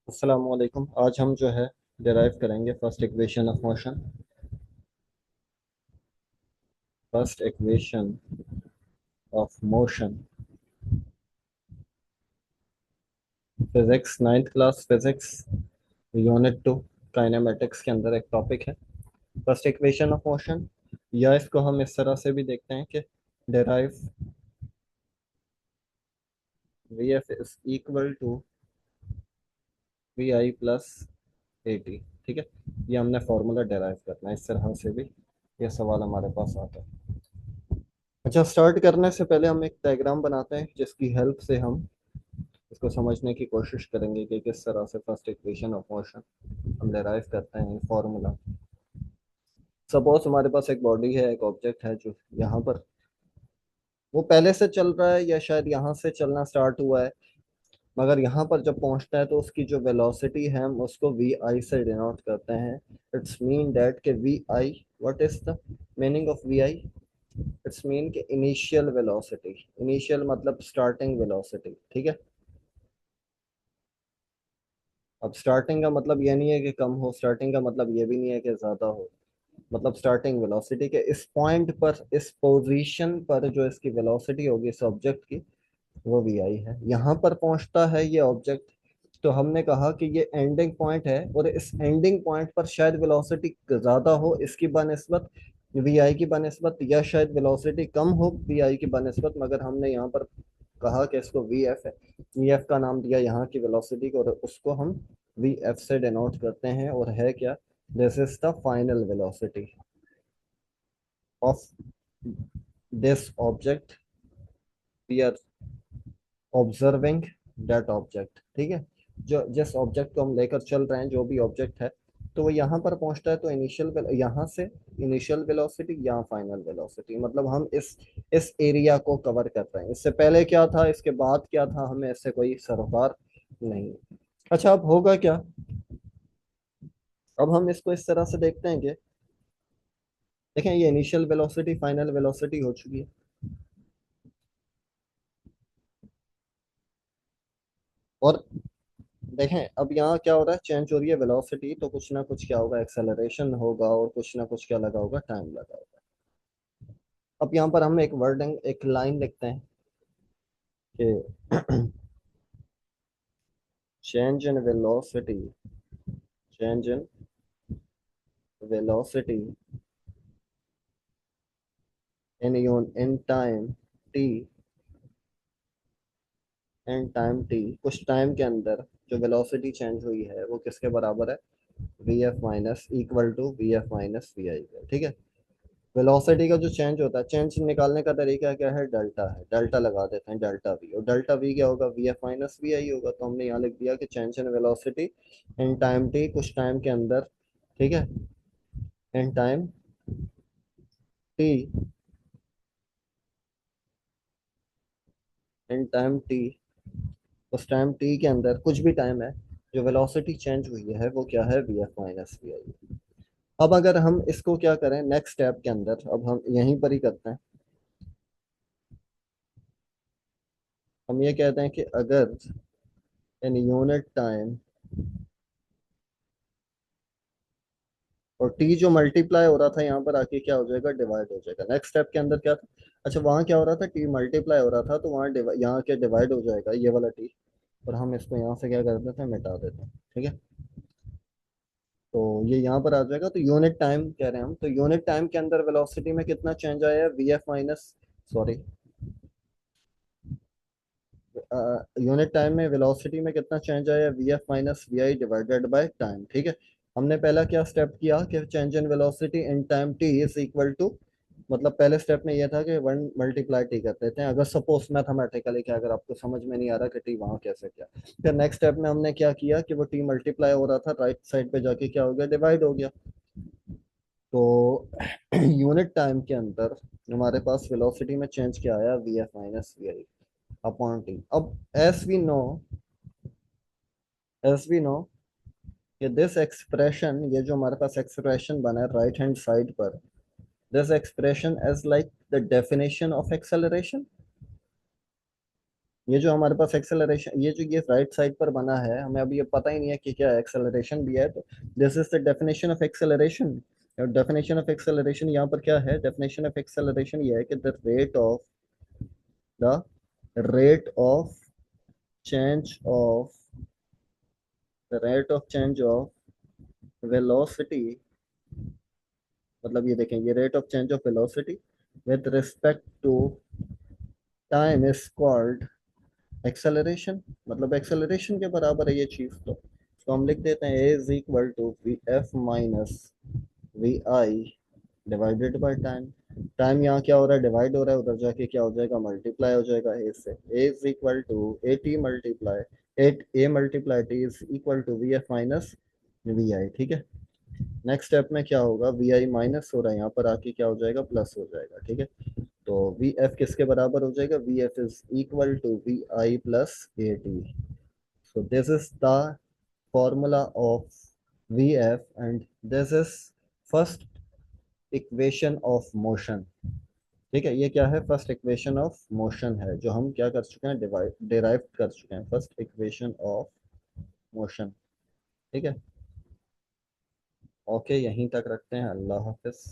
अस्सलाम वालेकुम। आज हम जो है डिराइव करेंगे first equation of motion. First equation of motion, physics, ninth class physics, unit 2, kinematics के अंदर एक टॉपिक है फर्स्ट इक्वेशन ऑफ मोशन। या इसको हम इस तरह से भी देखते हैं कि derive v f is equal to v i plus a t. ठीक है, ये हमने फॉर्मूला डिराइव करना है, इस तरह से भी ये सवाल हमारे पास आता है। अच्छा, स्टार्ट करने से पहले हम एक डायग्राम बनाते हैं जिसकी हेल्प से हम इसको समझने की कोशिश करेंगे कि किस तरह से फर्स्ट इक्वेशन ऑफ मोशन हम डिराइव करते हैं फॉर्मूला। सपोज हमारे पास एक बॉडी है, एक ऑब्जेक्ट है जो यहाँ पर वो पहले से चल रहा है या शायद यहाँ से चलना स्टार्ट हुआ है, मगर यहाँ पर जब पहुँचता है तो उसकी जो वेलोसिटी है हम उसको वी आई से डिनोट करते हैं। इट्स मीन दैट के v i, what is the meaning of v i? It's mean के इनिशियल वेलोसिटी। इनिशियल मतलब स्टार्टिंग वेलोसिटी। ठीक है, अब स्टार्टिंग का मतलब ये नहीं है कि कम हो, स्टार्टिंग का मतलब ये भी नहीं है कि ज़्यादा हो। मतलब स्टार्टिंग वेलोसिटी के इस पॉइंट पर, इस पोजीशन पर जो इसकी वेलोसिटी होगी इस ऑब्जेक्ट की, वो वी आई है। यहाँ पर पहुंचता है ये ऑब्जेक्ट, तो हमने कहा कि ये एंडिंग पॉइंट है और इस एंडिंग पॉइंट पर शायद वेलोसिटी ज़्यादा हो इसकी बनस्बत वी आई की बनस्बत, या शायद वेलोसिटी कम हो वी आई की बनस्बत, मगर हमने यहाँ पर कहा कि इसको वी एफ है। वी एफ का नाम दिया यहाँ की वेलोसिटी को और उसको हम वी एफ से डिनोट करते हैं। और है क्या? This is the final velocity of this object we are observing that object. ठीक है, जो जिस ऑब्जेक्ट को हम लेकर चल रहे हैं, जो भी ऑब्जेक्ट है, तो वो यहाँ पर पहुंचता है तो इनिशियल, यहाँ से इनिशियल वेलोसिटी, यहाँ फाइनल वेलोसिटी। मतलब हम इस एरिया को कवर कर रहे हैं। इससे पहले क्या था, इसके बाद क्या था, हमें इससे कोई सरोकार नहीं। अच्छा, अब होगा क्या? अब हम इसको इस तरह से देखते हैं कि देखें, ये इनिशियल वेलोसिटी फाइनल वेलोसिटी हो चुकी है, और देखें अब यहाँ क्या हो रहा है, चेंज हो रही है वेलोसिटी, तो कुछ ना कुछ क्या होगा, एक्सेलरेशन होगा, और कुछ ना कुछ क्या लगा होगा, टाइम लगा होगा। अब यहाँ पर हम एक वर्डिंग, एक लाइन लिखते हैं कि change in velocity, change in velocity in time T, in time T, कुछ टाइम के अंदर जो वेलोसिटी चेंज हुई है वो किसके बराबर है? V F minus equal to V F minus we I. ठीक है, वेलोसिटी का जो चेंज होता है, चेंज निकालने का तरीका क्या है? डेल्टा है, डेल्टा लगा देते हैं, डेल्टा वी। और डेल्टा वी क्या होगा? वी एफ माइनस वी आई होगा। तो हमने यहाँ लिख दिया कि change in velocity in time T, कुछ टाइम के अंदर। ठीक है, इन टाइम टी, इन टाइम टी, उस टाइम टी के अंदर कुछ भी टाइम है, जो वेलोसिटी चेंज हुई है वो क्या है? वी एफ माइनस वी आई। अब अगर हम इसको क्या करें नेक्स्ट स्टेप के अंदर, अब हम यहीं पर ही करते हैं। हम ये कहते हैं कि अगर इन यूनिट टाइम, और टी जो मल्टीप्लाई हो रहा था यहाँ पर आके क्या हो जाएगा? डिवाइड हो जाएगा। नेक्स्ट स्टेप के अंदर क्या था? अच्छा, वहाँ क्या हो रहा था? टी मल्टीप्लाई हो रहा था, तो वहाँ यहाँ के डिवाइड हो जाएगा ये वाला टी, और हम इसको यहाँ से क्या कर देते हैं? मिटा देते हैं। ठीक है, तो ये यहाँ पर आ जाएगा। तो यूनिट टाइम कह रहे हैं हम, तो यूनिट टाइम के अंदर वेलोसिटी में कितना चेंज आया है? V F minus, sorry, unit time में वेलोसिटी में कितना चेंज आया? V F minus we I divided by time. ठीक है, हमने पहला क्या स्टेप किया कि change in velocity in time t is equal to, मतलब पहले स्टेप में ये था कि वन मल्टीप्लाई टी कर देते हैं, अगर सपोज मैथमेटिकली क्या, अगर आपको समझ में नहीं आ रहा कि टी वहां कैसे क्या। फिर नेक्स्ट स्टेप में हमने क्या किया कि वो टी मल्टीप्लाई हो रहा था, राइट साइड पे जाके क्या हो गया? डिवाइड हो गया। तो यूनिट टाइम के अंदर हमारे पास वेलोसिटी में चेंज क्या आया? V F minus we i upon t. अब एस वी नो कि दिस एक्सप्रेशन, ये जो हमारे पास एक्सप्रेशन बना है राइट हैंड साइड पर, this expression as like the definition of acceleration. ये जो हमारे पास एक्सेलरेशन, ये जो ये राइट साइड पर बना है, हमें अभी ये पता ही नहीं है कि क्या एक्सेलरेशन भी है, तो this is the definition of acceleration. Definition of acceleration यहाँ पर क्या है? डेफिनेशन ऑफ एक्सेलरेशन ये है कि the rate of change of the rate of change of velocity, मतलब ये देखें, ये rate of change of velocity with respect to time is called acceleration. मतलब एक्सेलरेशन के बराबर है ये चीज। तो हम लिख देते हैं A is equal to V F minus we I divided by time. Time यहाँ क्या हो रहा है? डिवाइड हो रहा है, उधर जाके क्या हो जाएगा? मल्टीप्लाई हो जाएगा ए से। A is equal to A T multiply at A multiply T is equal to V F minus we I. ठीक है, नेक्स्ट स्टेप में क्या होगा? वी आई माइनस हो रहा है, यहाँ पर आके क्या हो जाएगा? प्लस हो जाएगा। ठीक है, तो वी एफ किसके बराबर हो जाएगा? V f is equal to v i plus a t. So this is the formula of vf and this is first equation of motion। ठीक है, ये क्या है? फर्स्ट इक्वेशन ऑफ मोशन है, जो हम क्या कर चुके हैं? डिराइव कर चुके हैं, फर्स्ट इक्वेशन ऑफ मोशन। ठीक है, ओके, यहीं तक रखते हैं। अल्लाह हाफिज।